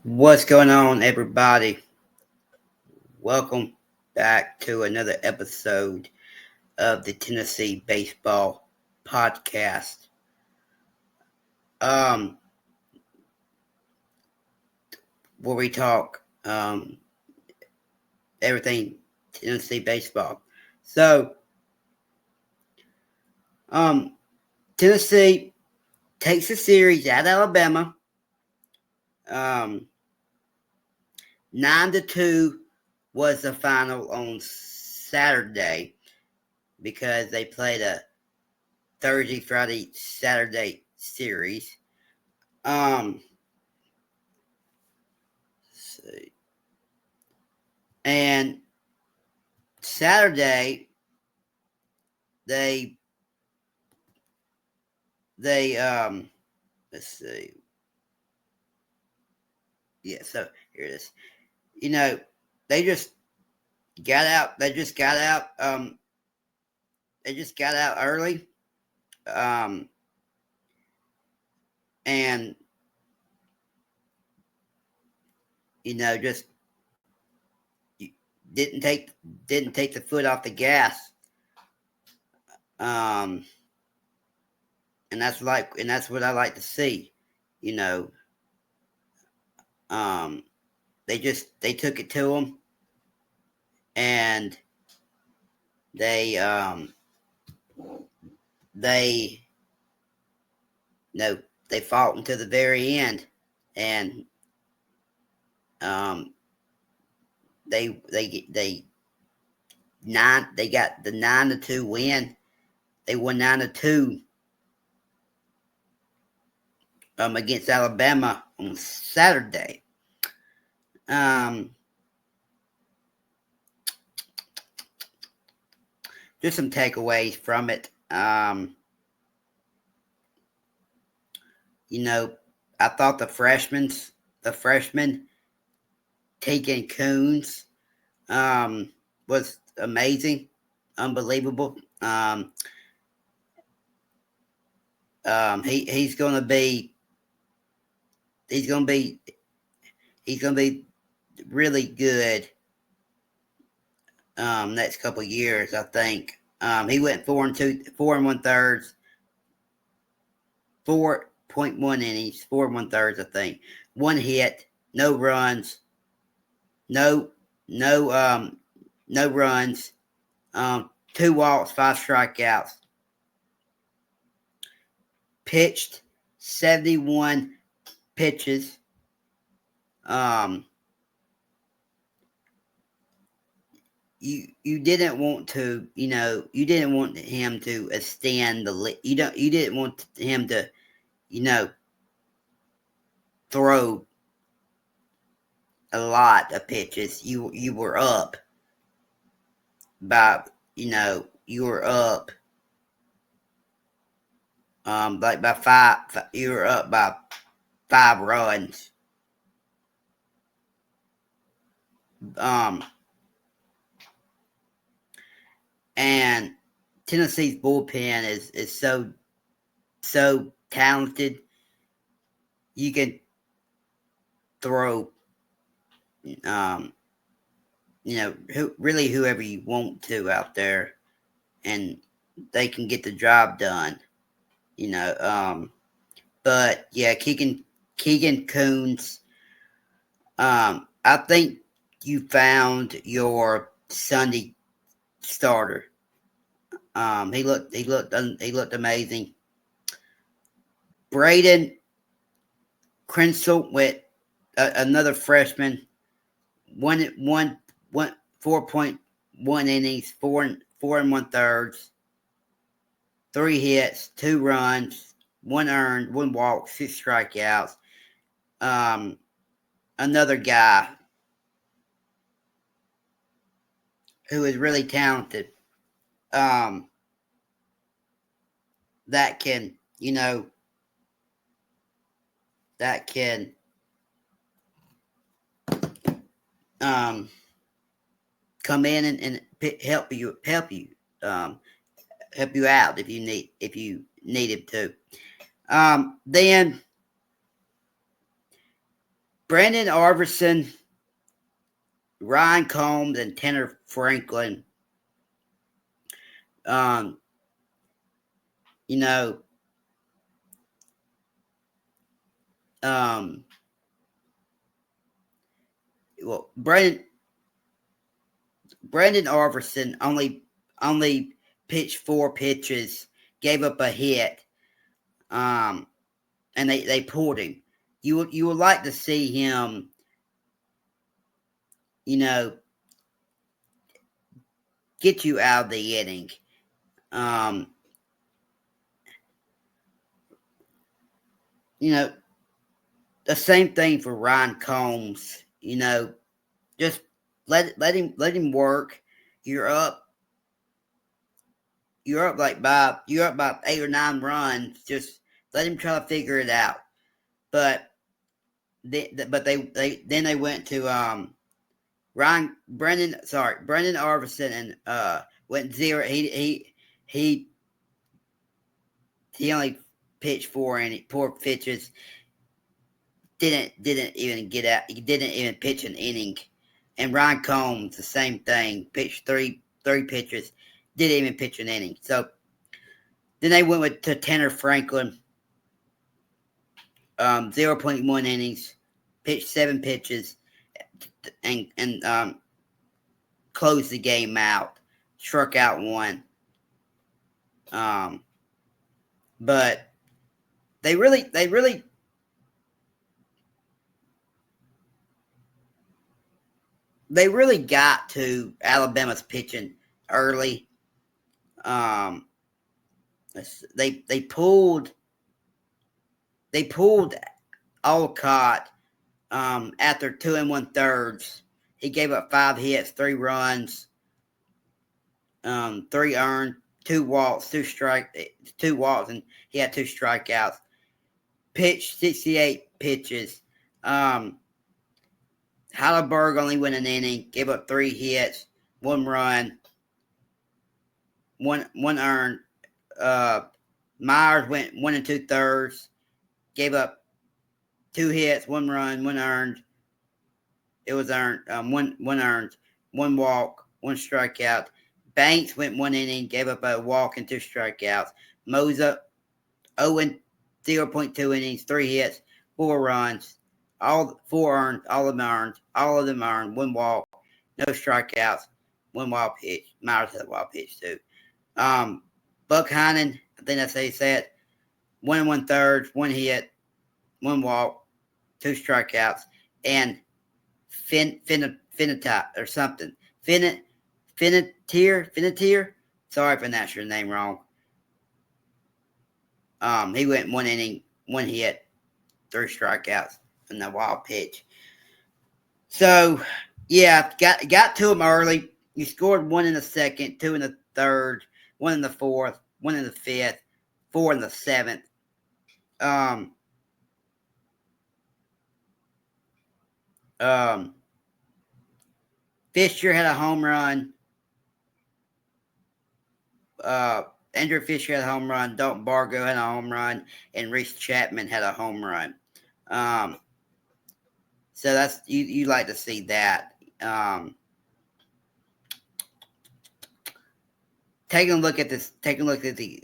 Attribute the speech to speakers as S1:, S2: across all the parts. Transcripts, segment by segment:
S1: What's going on, everybody? Welcome back to another episode of the Tennessee Baseball Podcast. Um, where we talk everything Tennessee baseball. So, um, Tennessee takes the series at Alabama. Um, 9-2 was the final on Saturday because they played a Thursday, Friday, Saturday series. Um, let's see. And Saturday they they let's see. Yeah, so here it is. You know, they just got out they just got out early. Um and just didn't take didn't take the foot off the gas. Um and that's what I like to see. You know, um they took it to them, and they they no they fought until the very end, and um they they got the 9-2 win. They won 9-2 against Alabama on Saturday. um just some takeaways from it. You know, I thought the freshman Tegan Coons was amazing, unbelievable. He's gonna be he's gonna be he's gonna be really good next couple of years, I think. He went 4 1/3, 4.1 innings, 4 1/3, I think. One hit, no runs, no no no runs, 2 walks, 5 strikeouts. Pitched 71 pitches. Um, you didn't want to, you didn't want him to extend you didn't want him to, you know throw a lot of pitches. You were up by, you were up like by you were up by 5 runs. um and Tennessee's bullpen is so talented. You can throw, um really whoever you want to out there, and they can get the job done. But yeah, Keegan Coons. I think you found your Sunday starter. He looked amazing. Braden Krensel with another freshman. One 4.1 innings, 4 and 1/3, 3 hits, 2 runs, 1 earned, 1 walk, 6 strikeouts. Um, Another guy who is really talented. Um, that can, that can um come in and um help you out if you needed to. Then Brandon Arverson, Ryan Combs, and Tanner Franklin. You know, well, Brandon Arverson only pitched 4 pitches, gave up a hit, and they pulled him. You would like to see him, get you out of the inning. The same thing for Ryan Combs. Just let him work. You're up by 8 or 9 runs. Just let him try to figure it out. But they went to Brendan Arvison and went 0. He only pitched 4 pitches. Didn't even get out. He didn't even pitch an inning. And Ryan Combs, the same thing. Pitched 3 pitches. Didn't even pitch an inning. So then they went to Tanner Franklin. 0.1 innings. Pitched 7 pitches. And closed the game out. Struck out 1. But they really got to Alabama's pitching early. They pulled Alcott after 2 1/3. He gave up 5 hits, 3 runs, 3 earned, 2 walks, 2 walks, and he had 2 strikeouts. Pitched 68 pitches. Heidelberg only went an inning, gave up 3 hits, 1 run, 1 earned. Myers went 1 2/3, gave up 2 hits, 1 run, 1 earned. It was earned. 1 earned, 1 walk, 1 strikeout. Banks went 1 inning, gave up a walk and 2 strikeouts. Moza 0.2 innings, 3 hits, 4 runs. All 4 earned, all of them earned, 1 walk, no strikeouts, 1 wild pitch. Myers had a wild pitch too. Buck Heinen, I think that's how you say it. 1 1/3, 1 hit, 1 walk, 2 strikeouts, and Finatier or something. Finatier. Sorry if I pronounced your name wrong. He went 1 inning, 1 hit, 3 strikeouts. And the wild pitch. So, yeah, got to him early. You scored 1 in the second, 2 in the third, 1 in the fourth, 1 in the fifth, 4 in the seventh. Fisher had a home run. Andrew Fisher had a home run. Dalton Bargo had a home run. And Reese Chapman had a home run. So that's you like to see that. Taking a look at the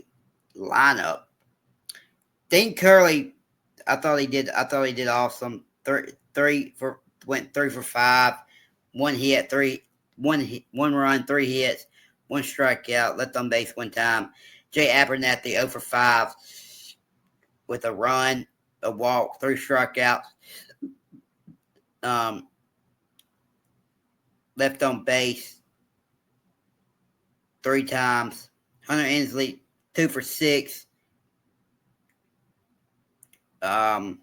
S1: lineup. Dean Curley, I thought he did awesome. Went 3 for 5, 1 hit, 1 run, 3 hits, 1 strikeout, left on base 1 time. Jay Abernathy 0 for 5 with a run, a walk, 3 strikeouts. Left on base 3 times. Hunter Ensley 2 for 6. 2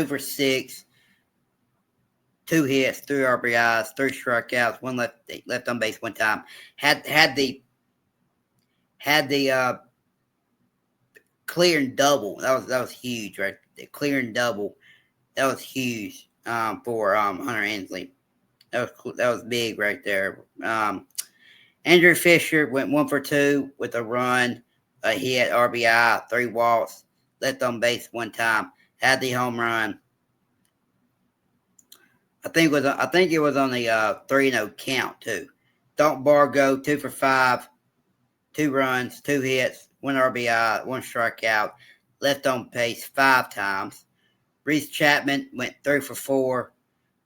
S1: for 6. 2 hits, 3 RBIs, 3 strikeouts, 1 left on base 1 time. Had the clear and double. That was huge, right? The clear and double. That was huge for Hunter Ensley. That was cool. That was big right there. Andrew Fisher went 1 for 2 with a run, a hit, RBI, 3 walks, left on base one time, had the home run. I think it was on the 3-0 count too. Dalton Bargo 2 for 5, 2 runs, 2 hits, 1 RBI, 1 strikeout, left on base 5 times. Reese Chapman went 3 for 4,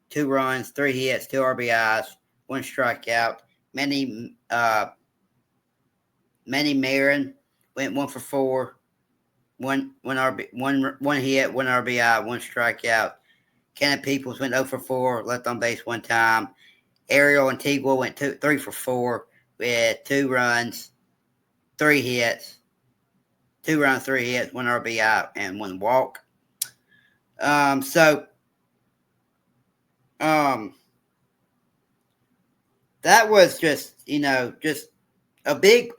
S1: 2 runs, 3 hits, 2 RBIs, 1 strikeout. Manny Marin went 1 for 4, 1 hit, 1 RBI, 1 strikeout. Kenneth Peoples went 0 for 4, left on base 1 time. Ariel Antigua went 3 for 4 with 2 runs, 3 hits, 2 runs, 3 hits, 1 RBI, and 1 walk. That was just a big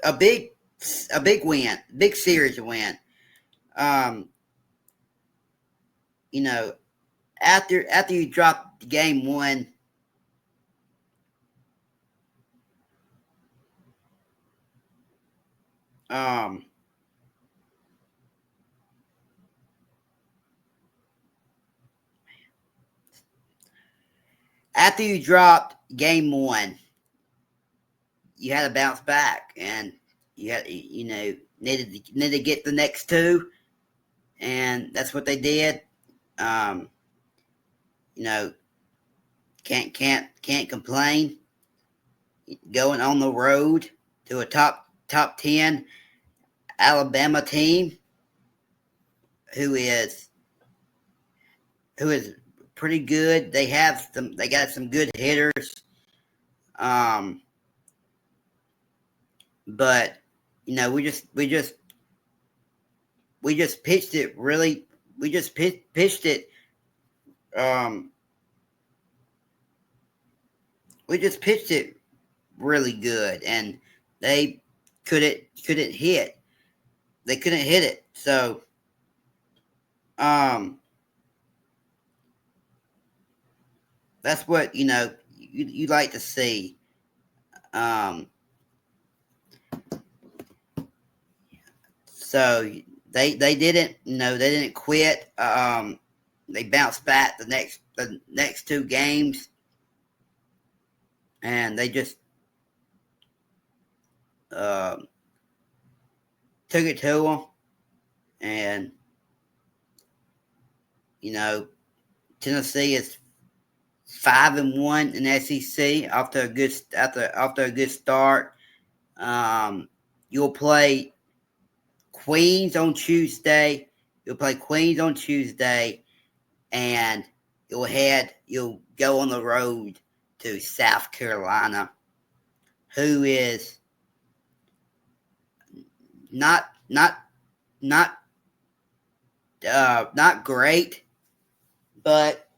S1: win, big series win. After you drop game 1, after you dropped game 1, you had to bounce back, and you had needed to get the next 2, and that's what they did. Can't complain. Going on the road to a top 10 Alabama team who is pretty good. They got some good hitters. But we just pitched it really. We just pitched it. We just pitched it really good, and they couldn't hit. They couldn't hit it. So, that's what you like to see. So they didn't quit. They bounced back the next 2 games, and they just took it to them. And Tennessee is 5-1 in SEC after a good start. You'll play Queens on Tuesday. And you'll go on the road to South Carolina, who is not great, but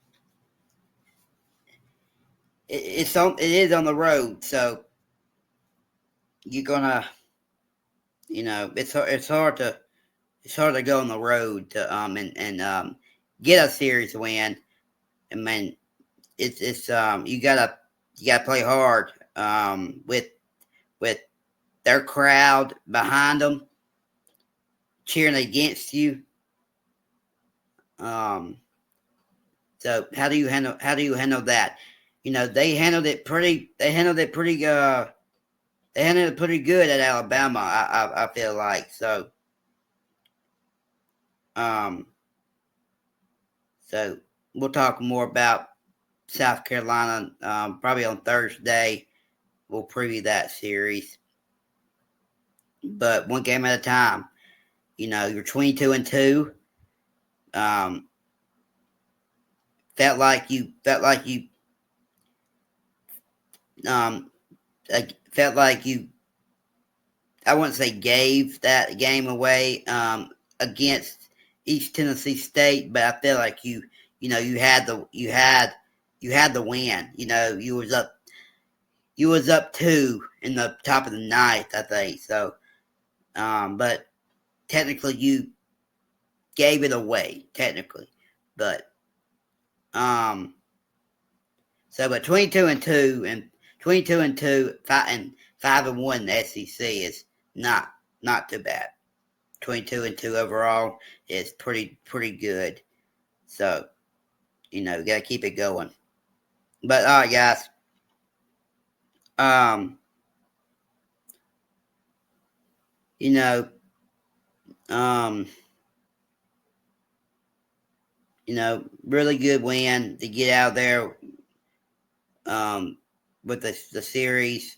S1: it is on the road, so you're gonna it's hard to go on the road to and get a series win. I mean, it's you gotta play hard with their crowd behind them cheering against you. So how do you handle that? They handled it pretty good at Alabama, I feel like. So so we'll talk more about South Carolina probably on Thursday. We'll preview that series. But one game at a time. You're 22-2. Felt like you I wouldn't say gave that game away against East Tennessee State, but I feel like you had the win. You was up 2 in the top of the ninth, I think. So, but technically you gave it away, but but 22-2 and 5-1 in the SEC is not too bad. 22-2 overall is pretty good. So, gotta keep it going. But all right, guys. Um, you know, um, really good win to get out there with the series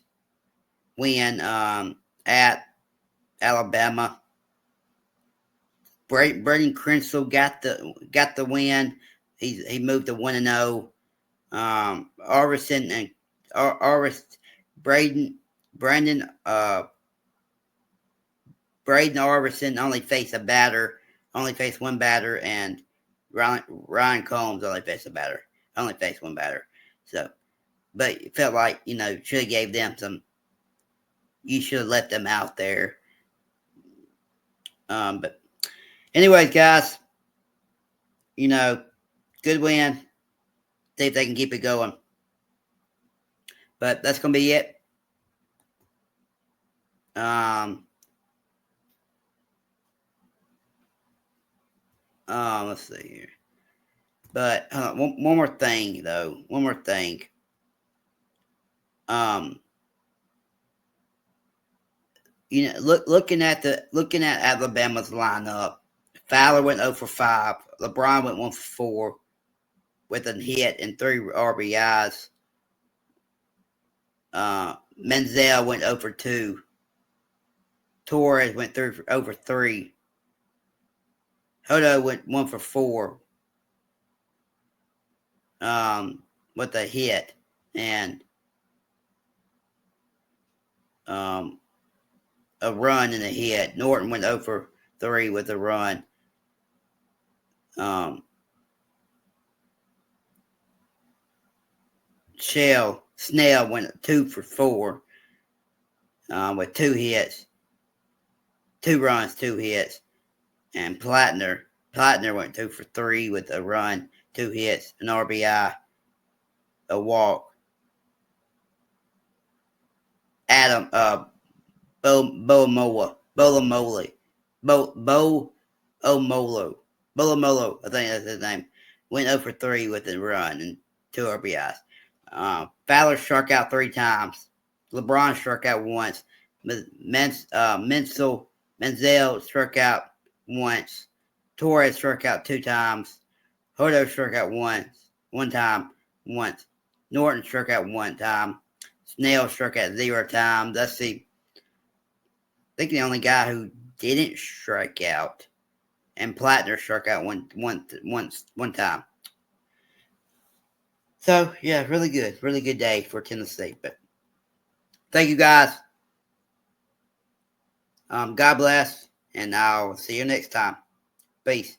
S1: win at Alabama. Braden Crenshall got the win. He moved to 1-0. Arvison and Braden Brandon Braden Arvison only faced one batter, and Ryan Combs only faced one batter. So, but it felt like should have gave them some. You should have let them out there. But anyways, guys, good win. See if they can keep it going. But that's gonna be it. Let's see here. But one more thing, though. One more thing. Looking at Alabama's lineup, Fowler went 0 for 5. LeBron went 1 for 4 with a hit and 3 RBIs. Menzel went 0 for 2. Torres went 0 for 3. Hodo went 1 for 4 with a hit and a run and a hit. Norton went 0 for 3 with a run. Snell went 2 for 4 with 2 hits, 2 runs, 2 hits. And Plattner went 2 for 3 with a run, 2 hits, an RBI, a walk. Adam Bolamolo, I think that's his name, went 0 for 3 with a run and 2 RBIs. Fowler struck out 3 times. LeBron struck out once. Menzel struck out once. Torres struck out 2 times. Hodo struck out one time. Norton struck out 1 time. Snell struck out 0 times. Let's see. I think the only guy who didn't strike out, and Plattner struck out one time. So yeah, really good day for Tennessee. But thank you guys. God bless, and I'll see you next time. Peace.